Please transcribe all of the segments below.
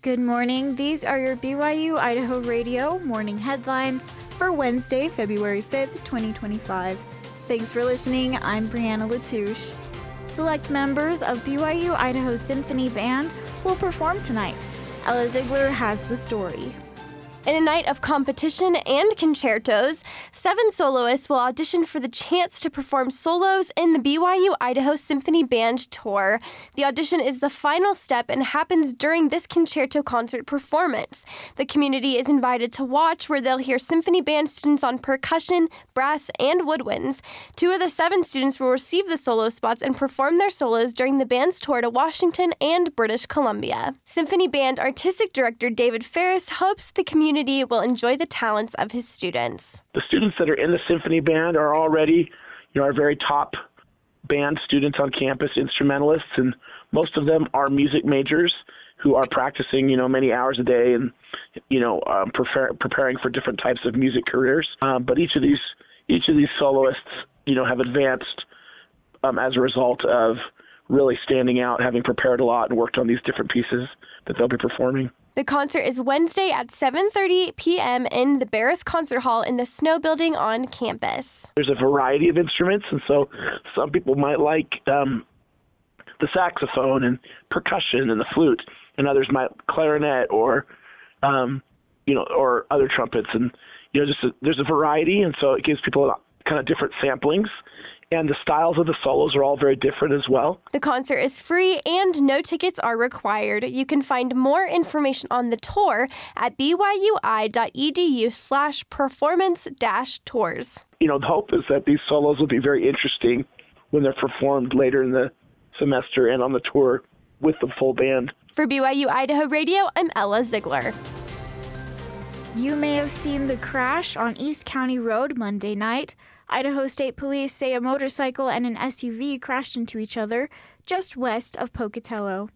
Good morning. These are your BYU-Idaho Radio morning headlines for Wednesday, February 5th, 2025. Thanks for listening. I'm Brianna Latouche. Select members of BYU-Idaho Symphony Band will perform tonight. Ella Ziegler has the story. In a night of competition and concertos, 7 soloists will audition for the chance to perform solos in the BYU-Idaho Symphony Band Tour. The audition is the final step and happens during this concerto concert performance. The community is invited to watch, where they'll hear symphony band students on percussion, brass, and woodwinds. 2 of the 7 students will receive the solo spots and perform their solos during the band's tour to Washington and British Columbia. Symphony Band Artistic Director David Ferris hopes the community will enjoy the talents of his students. The students that are in the symphony band are already, our very top band students on campus, instrumentalists, and most of them are music majors who are practicing, many hours a day and, preparing for different types of music careers. But each of these soloists, have advanced as a result of really standing out, having prepared a lot and worked on these different pieces that they'll be performing. The concert is Wednesday at 7:30 p.m. in the Barris Concert Hall in the Snow Building on campus. There's a variety of instruments, and so some people might like the saxophone and percussion and the flute, and others might clarinet or other trumpets, and there's a variety, and so it gives people kind of different samplings. And the styles of the solos are all very different as well. The concert is free and no tickets are required. You can find more information on the tour at byui.edu/performance-tours. The hope is that these solos will be very interesting when they're performed later in the semester and on the tour with the full band. For BYU-Idaho Radio, I'm Ella Ziegler. You may have seen the crash on East County Road Monday night. Idaho State Police say a motorcycle and an SUV crashed into each other just west of Pocatello.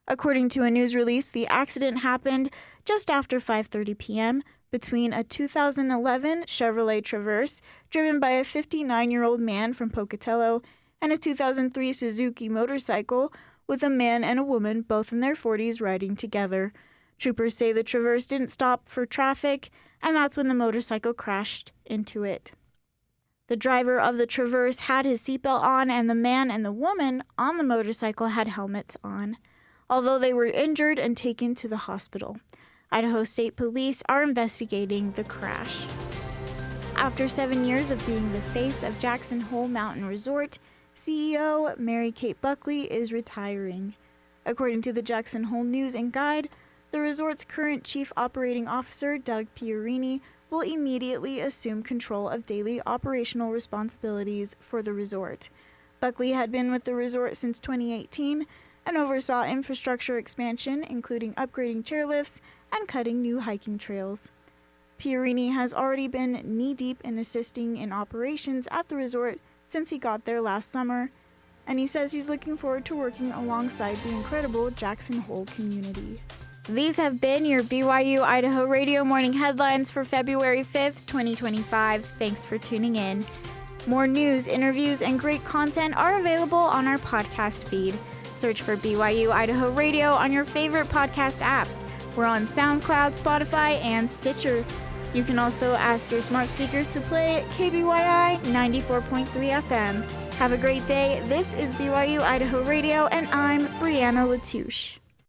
According to a news release, the accident happened just after 5:30 p.m. between a 2011 Chevrolet Traverse driven by a 59-year-old man from Pocatello and a 2003 Suzuki motorcycle with a man and a woman, both in their 40s, riding together. Troopers say the Traverse didn't stop for traffic, and that's when the motorcycle crashed into it. The driver of the Traverse had his seatbelt on, and the man and the woman on the motorcycle had helmets on, although they were injured and taken to the hospital. Idaho State Police are investigating the crash. After 7 years of being the face of Jackson Hole Mountain Resort, CEO Mary Kate Buckley is retiring. According to the Jackson Hole News and Guide, the resort's current Chief Operating Officer, Doug Pierini, will immediately assume control of daily operational responsibilities for the resort. Buckley had been with the resort since 2018 and oversaw infrastructure expansion, including upgrading chairlifts and cutting new hiking trails. Pierini has already been knee-deep in assisting in operations at the resort since he got there last summer, and he says he's looking forward to working alongside the incredible Jackson Hole community. These have been your BYU-Idaho Radio morning headlines for February 5th, 2025. Thanks for tuning in. More news, interviews, and great content are available on our podcast feed. Search for BYU-Idaho Radio on your favorite podcast apps. We're on SoundCloud, Spotify, and Stitcher. You can also ask your smart speakers to play KBYI 94.3 FM. Have a great day. This is BYU-Idaho Radio, and I'm Brianna Latouche.